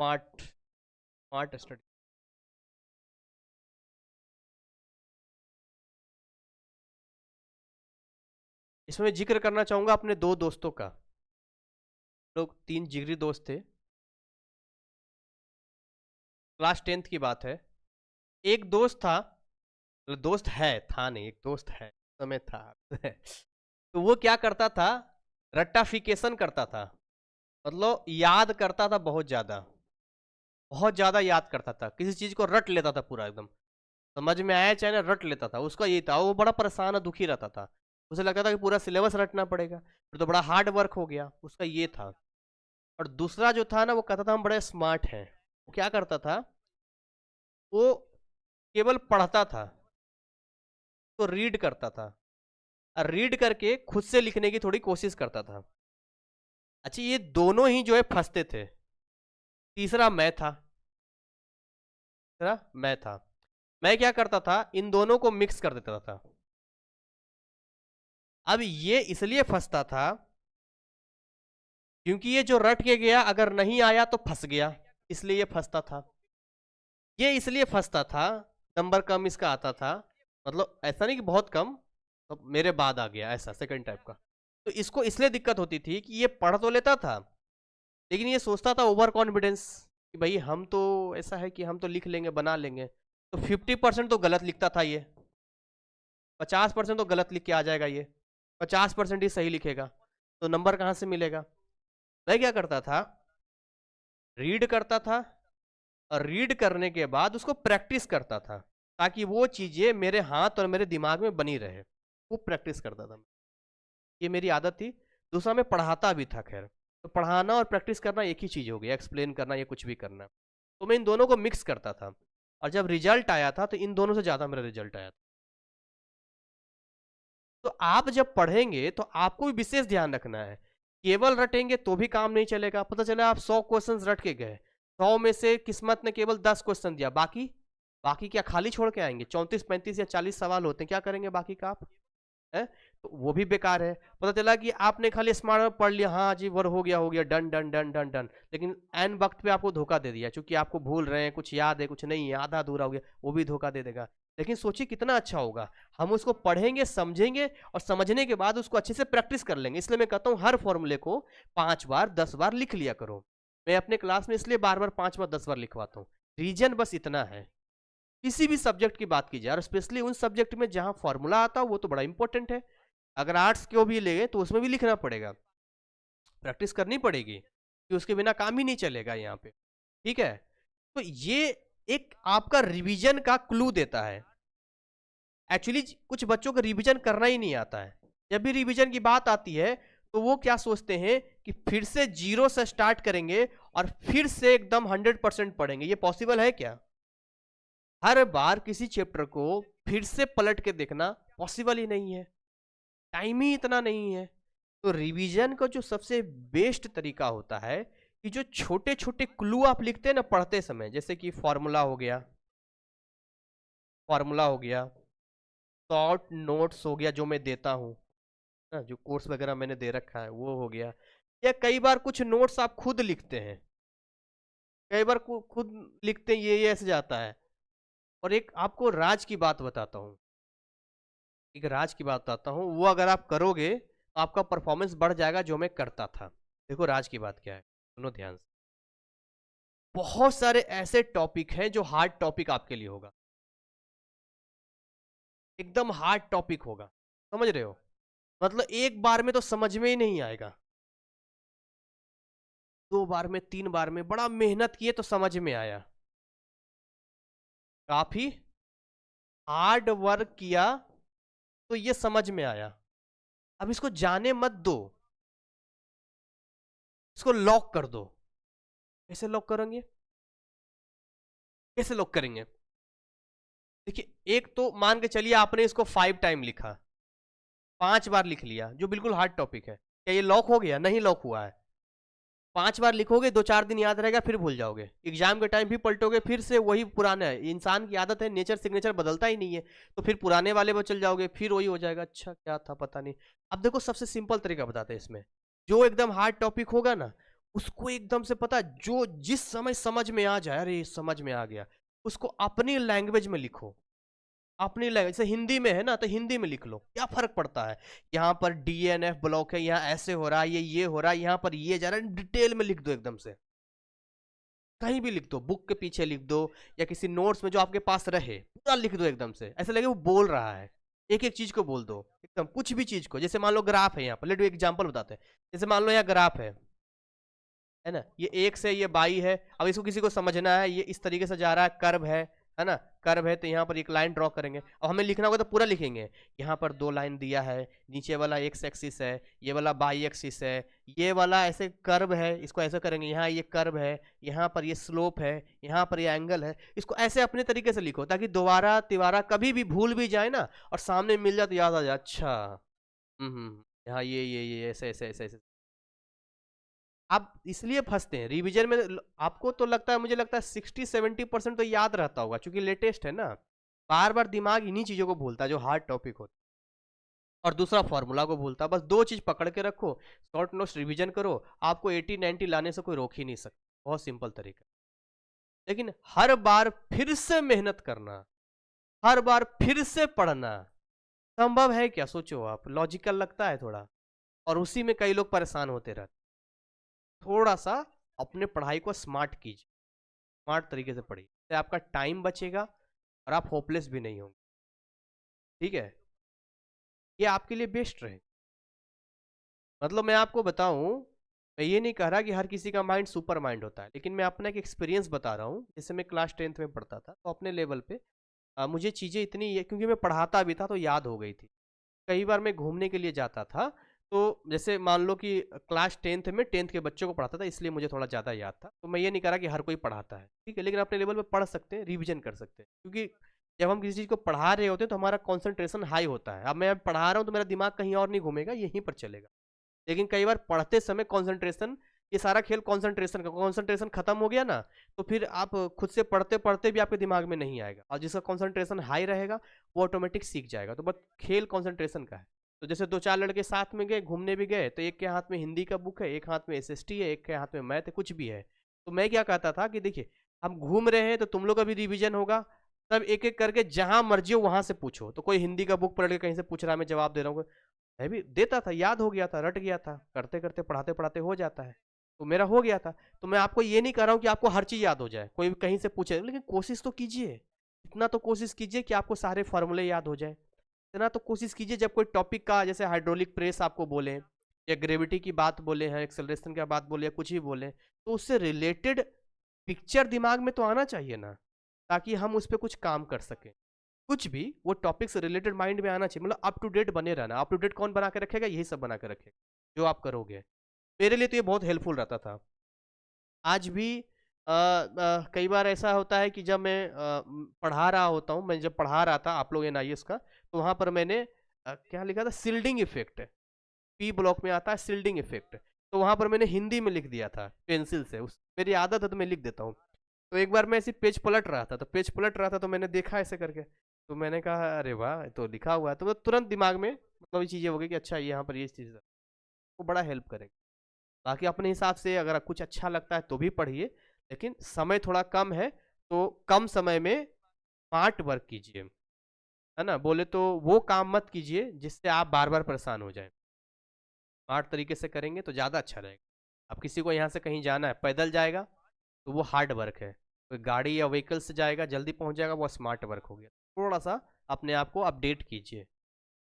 Smart smart study. इसमें जिक्र करना चाहूंगा अपने दो दोस्तों का। लोग 3 जिगरी दोस्त थे। क्लास 10th की बात है। एक दोस्त था, मतलब दोस्त है, था नहीं, एक दोस्त है, समय था तो वो क्या करता था, रट्टाफिकेशन करता था। मतलब याद करता था बहुत ज्यादा, बहुत ज्यादा याद करता था, किसी चीज को रट लेता था पूरा एकदम। समझ में आया चाहे ना, रट लेता था। उसका ये था, वो बड़ा परेशान और दुखी रहता था। उसे लगता था कि पूरा सिलेबस रटना पड़ेगा, फिर तो बड़ा हार्ड वर्क हो गया। उसका ये था। और दूसरा जो था ना, वो कहता था हम बड़े स्मार्ट हैं। वो क्या करता था, वो केवल पढ़ता था, तो रीड करता था, और रीड करके खुद से लिखने की थोड़ी कोशिश करता था। अच्छा, ये दोनों ही जो है फंसते थे। तीसरा मैं था। तीसरा मैं था। मैं क्या करता था, इन दोनों को मिक्स कर देता था। अब ये इसलिए फंसता था क्योंकि ये जो रट के गया अगर नहीं आया तो फंस गया, इसलिए ये फंसता था। ये इसलिए फंसता था, नंबर कम इसका आता था, मतलब ऐसा नहीं कि बहुत कम, तो मेरे बाद आ गया ऐसा सेकंड टाइप का। तो इसको इसलिए दिक्कत होती थी कि ये पढ़ तो लेता था, लेकिन ये सोचता था ओवर कॉन्फिडेंस कि भाई हम तो, ऐसा है कि हम तो लिख लेंगे, बना लेंगे। तो 50% तो गलत लिखता था ये, 50% तो गलत लिख के आ जाएगा ये, 50% ही सही लिखेगा, तो नंबर कहाँ से मिलेगा। मैं क्या करता था, रीड करता था, और रीड करने के बाद उसको प्रैक्टिस करता था, ताकि वो चीजें मेरे हाथ और मेरे दिमाग में बनी रहे। वो प्रैक्टिस करता था, ये मेरी आदत थी। दूसरा, मैं पढ़ाता भी था। खैर, तो पढ़ाना और प्रैक्टिस करना एक ही चीज हो गया, एक्सप्लेन करना या कुछ भी करना। तो मैं इन दोनों को मिक्स करता था, और जब रिजल्ट आया था तो इन दोनों से ज्यादा मेरा रिजल्ट आया था। तो आप जब पढ़ेंगे तो आपको भी विशेष ध्यान रखना है। केवल रटेंगे तो भी काम नहीं चलेगा। पता चला आप 100 क्वेश्चन रट के गए, 100 में से किस्मत ने केवल 10 क्वेश्चन दिया, बाकी बाकी क्या खाली छोड़ के आएंगे? 34 35 या 40 सवाल होते हैं, क्या करेंगे बाकी का आप? है, तो वो भी बेकार है। पता चला कि आपने खाली स्मार्ट पढ़ लिया, हाँ जी वर हो गया done done done done done, लेकिन एन वक्त पे आपको धोखा दे दिया, क्योंकि आपको भूल रहे हैं, कुछ याद है कुछ नहीं है, आधा अधूरा हो गया, वो भी धोखा दे देगा। लेकिन सोचिए कितना अच्छा होगा, हम उसको पढ़ेंगे, समझेंगे, और समझने के बाद उसको अच्छे से प्रैक्टिस कर लेंगे। इसलिए मैं कहता हूँ हर फॉर्मूले को 5 बार 10 बार लिख लिया करो। मैं अपने क्लास में इसलिए बार बार 5 बार 10 बार लिखवाता हूँ। रीजन बस इतना है। किसी भी सब्जेक्ट की बात कीजिए, और स्पेशली उन सब्जेक्ट में जहां फॉर्मूला आता है, वो तो बड़ा इंपॉर्टेंट है। अगर आर्ट्स को भी ले तो उसमें भी लिखना पड़ेगा, प्रैक्टिस करनी पड़ेगी, कि उसके बिना काम ही नहीं चलेगा यहाँ पे। ठीक है, तो ये एक आपका रिवीजन का क्लू देता है। एक्चुअली कुछ बच्चों को रिवीजन करना ही नहीं आता है। जब भी रिवीजन की बात आती है तो वो क्या सोचते हैं कि फिर से जीरो से स्टार्ट करेंगे और फिर से एकदम 100% पढ़ेंगे। ये पॉसिबल है क्या? हर बार किसी चैप्टर को फिर से पलट के देखना पॉसिबल ही नहीं है, टाइम ही इतना नहीं है। तो रिवीजन का जो सबसे बेस्ट तरीका होता है कि जो छोटे छोटे क्लू आप लिखते हैं ना पढ़ते समय, जैसे कि फॉर्मूला हो गया, फॉर्मूला हो गया, शॉर्ट नोट्स हो गया जो मैं देता हूँ ना, जो कोर्स वगैरह मैंने दे रखा है वो हो गया, या कई बार कुछ नोट्स आप खुद लिखते हैं, कई बार खुद लिखते हैं, ये ऐसे जाता है। और एक आपको राज की बात बताता हूँ, एक राज की बात बताता हूँ, वो अगर आप करोगे तो आपका परफॉर्मेंस बढ़ जाएगा, जो मैं करता था। देखो राज की बात क्या है, सुनो ध्यान से। बहुत सारे ऐसे टॉपिक हैं जो हार्ड टॉपिक आपके लिए होगा, एकदम हार्ड टॉपिक होगा, समझ रहे हो? मतलब एक बार में तो समझ में ही नहीं आएगा, 2 बार में 3 बार में बड़ा मेहनत किए तो समझ में आया, काफी हार्ड वर्क किया तो ये समझ में आया। अब इसको जाने मत दो, इसको लॉक कर दो। कैसे लॉक करेंगे? कैसे लॉक करेंगे? देखिए, एक तो मान के चलिए आपने इसको 5 टाइम लिखा, 5 बार लिख लिया, जो बिल्कुल हार्ड टॉपिक है, क्या ये लॉक हो गया? नहीं लॉक हुआ है। 5 बार लिखोगे, 2-4 दिन याद रहेगा, फिर भूल जाओगे, एग्जाम के टाइम भी पलटोगे, फिर से वही पुराना है। इंसान की आदत है, नेचर सिग्नेचर बदलता ही नहीं है, तो फिर पुराने वाले पर चल जाओगे, फिर वही हो जाएगा, अच्छा क्या था पता नहीं। अब देखो सबसे सिंपल तरीका बताते हैं इसमें, जो एकदम हार्ड टॉपिक होगा ना, उसको एकदम से पता है, जो जिस समय समझ में आ जाए, अरे समझ में आ गया, उसको अपनी लैंग्वेज में लिखो। अपनी लैंग्वेज, जैसे हिंदी में है ना तो हिंदी में लिख लो, क्या फर्क पड़ता है। यहाँ पर डीएनएफ ब्लॉक है, यहाँ ऐसे हो रहा है, ये हो रहा है, यहाँ पर ये जा रहा है, डिटेल में लिख दो एकदम से। कहीं भी लिख दो, बुक के पीछे लिख दो या किसी नोट्स में जो आपके पास रहे, पूरा लिख दो एकदम से, ऐसा लगे वो बोल रहा है। एक एक चीज को बोल दो एकदम, कुछ भी चीज को। जैसे मान लो ग्राफ है यहाँ पर, लेट एग्जांपल बताते हैं। जैसे मान लो यहाँ ग्राफ है ना, ये एक से ये बाई है। अब इसको किसी को समझना है, ये इस तरीके से जा रहा है, कर्व है ना, कर्व है, तो यहाँ पर एक लाइन ड्रॉ करेंगे। अब हमें लिखना होगा तो पूरा लिखेंगे। यहाँ पर 2 लाइन दिया है, नीचे वाला एक्स एक्सिस है, ये वाला बाई एक्सिस है, ये वाला ऐसे कर्व है, इसको ऐसे करेंगे। यहाँ ये कर्व है, यहाँ पर ये स्लोप है, यहाँ पर ये एंगल है। इसको ऐसे अपने तरीके से लिखो ताकि दोबारा तिबारा कभी भी भूल भी जाए ना, और सामने मिल जाए तो याद आ जाए, अच्छा यहाँ ये ऐसे ऐसे ऐसे ऐसे। आप इसलिए फंसते हैं रिवीजन में। आपको तो लगता है, मुझे लगता है 60-70% तो याद रहता होगा, क्योंकि लेटेस्ट है ना। बार बार दिमाग इन्हीं चीजों को भूलता है जो हार्ड टॉपिक होता है, और दूसरा फॉर्मूला को भूलता है। बस 2 चीज पकड़ के रखो, शॉर्ट नोट्स रिवीजन करो, आपको 80-90 लाने से कोई रोक ही नहीं सकता। बहुत सिंपल तरीका। लेकिन हर बार फिर से मेहनत करना, हर बार फिर से पढ़ना संभव है क्या? सोचो आप, लॉजिकल लगता है थोड़ा, और उसी में कई लोग परेशान होते रहते। थोड़ा सा अपने पढ़ाई को स्मार्ट कीजिए, स्मार्ट तरीके से पढ़िए, इससे आपका टाइम बचेगा और आप होपलेस भी नहीं होंगे। ठीक है, ये आपके लिए बेस्ट रहे। मतलब मैं आपको बताऊं, मैं ये नहीं कह रहा कि हर किसी का माइंड सुपर माइंड होता है, लेकिन मैं अपना एक एक्सपीरियंस बता रहा हूँ। जैसे मैं क्लास 10th में पढ़ता था, तो अपने लेवल पे मुझे चीज़ें इतनी, क्योंकि मैं पढ़ाता भी था तो याद हो गई थी। कई बार मैं घूमने के लिए जाता था, तो जैसे मान लो कि क्लास 10th में 10th के बच्चों को पढ़ाता था, इसलिए मुझे थोड़ा ज़्यादा याद था। तो मैं ये नहीं कह रहा कि हर कोई पढ़ाता है, ठीक है, लेकिन अपने लेवल पे पढ़ सकते हैं, रिवीजन कर सकते हैं। क्योंकि जब हम किसी चीज़ को पढ़ा रहे होते हैं तो हमारा कॉन्सेंट्रेशन हाई होता है। अब मैं पढ़ा रहा हूँ तो मेरा दिमाग कहीं और नहीं घूमेगा, यहीं पर चलेगा। लेकिन कई बार पढ़ते समय कॉन्सेंट्रेशन, ये सारा खेल कॉन्सेंट्रेशन का, कॉन्सेंट्रेशन खत्म हो गया ना, तो फिर आप खुद से पढ़ते पढ़ते भी आपके दिमाग में नहीं आएगा। और जिसका कॉन्सेंट्रेशन हाई रहेगा वो ऑटोमेटिक सीख जाएगा। तो बस खेल कॉन्सेंट्रेशन का है। तो जैसे 2-4 लड़के साथ में गए, घूमने भी गए, तो एक के हाथ में हिंदी का बुक है, एक हाथ में एसएसटी है, एक के हाथ में मैथ है, कुछ भी है। तो मैं क्या कहता था कि देखिए, हम घूम रहे हैं तो तुम लोग का भी रिविजन होगा, तब एक एक करके जहां मर्जी हो वहां से पूछो। तो कोई हिंदी का बुक पढ़ के कहीं से पूछ रहा है, मैं जवाब दे रहा हूँ, मैं भी देता था, याद हो गया था, रट गया था, करते करते पढ़ाते पढ़ाते हो जाता है। तो मेरा हो गया था। तो मैं आपको ये नहीं कर रहा हूँ कि आपको हर चीज याद हो जाए, कोई भी कहीं से पूछे, लेकिन कोशिश तो कीजिए। इतना तो कोशिश कीजिए कि आपको सारे फॉर्मूले याद हो जाए। इतना तो कोशिश कीजिए, जब कोई टॉपिक का, जैसे हाइड्रोलिक प्रेस आपको बोले, या ग्रेविटी की बात बोले हैं, एक्सेलरेशन की बात बोले, या कुछ भी बोले, तो उससे रिलेटेड पिक्चर दिमाग में तो आना चाहिए ना, ताकि हम उस पर कुछ काम कर सकें। कुछ भी वो टॉपिक से रिलेटेड माइंड में आना चाहिए, मतलब अप टू डेट बने रहना। अप टू डेट कौन बना के रखेगा? यही सब बना के रखेगा जो आप करोगे। मेरे लिए तो ये बहुत हेल्पफुल रहता था। आज भी कई बार ऐसा होता है कि जब मैं पढ़ा रहा होता हूँ, मैं जब पढ़ा रहा था आप लोग एनआईएस का, तो वहाँ पर मैंने क्या लिखा था, सिल्डिंग इफेक्ट, पी ब्लॉक में आता है सिल्डिंग इफेक्ट। तो वहाँ पर मैंने हिंदी में लिख दिया था पेंसिल से, उस मेरी आदत है तो मैं लिख देता हूँ। तो एक बार मैं ऐसे पेज पलट रहा था, तो मैंने देखा ऐसे करके, तो मैंने कहा अरे वाह, तो लिखा हुआ है। तो तुरंत दिमाग में मतलब ये चीज़ें हो गई कि अच्छा यहाँ पर ये चीज़ वो बड़ा हेल्प करेगा। बाकी अपने हिसाब से अगर कुछ अच्छा लगता है तो भी पढ़िए, लेकिन समय थोड़ा कम है, तो कम समय में स्मार्ट वर्क कीजिए, है ना। बोले तो वो काम मत कीजिए जिससे आप बार बार परेशान हो जाए। स्मार्ट तरीके से करेंगे तो ज़्यादा अच्छा रहेगा। अब किसी को यहाँ से कहीं जाना है, पैदल जाएगा तो वो हार्ड वर्क है। कोई गाड़ी या व्हीकल से जाएगा, जल्दी पहुँच जाएगा, वो स्मार्ट वर्क हो गया। थोड़ा सा अपने आप को अपडेट कीजिए,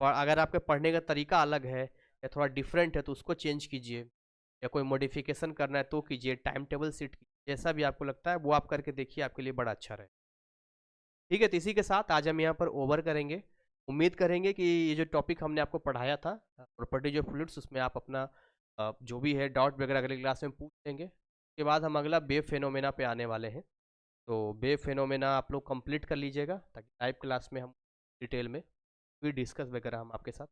और अगर आपके पढ़ने का तरीका अलग है या थोड़ा डिफरेंट है तो उसको चेंज कीजिए, या कोई मॉडिफिकेशन करना है तो कीजिए, टाइम टेबल सेट कीजिए, जैसा भी आपको लगता है वो आप करके देखिए, आपके लिए बड़ा अच्छा रहे। ठीक है, तो इसी के साथ आज हम यहाँ पर ओवर करेंगे। उम्मीद करेंगे कि ये जो टॉपिक हमने आपको पढ़ाया था, प्रॉपर्टीज ऑफ फ्लूइड्स, उसमें आप अपना जो भी है डाउट वगैरह अगले क्लास में पूछ लेंगे। उसके बाद हम अगला वेव फेनोमेना पे आने वाले हैं। तो वेव फेनोमेना आप लोग कंप्लीट कर लीजिएगा, ताकि लाइव क्लास में हम डिटेल में भी डिस्कस वगैरह हम आपके साथ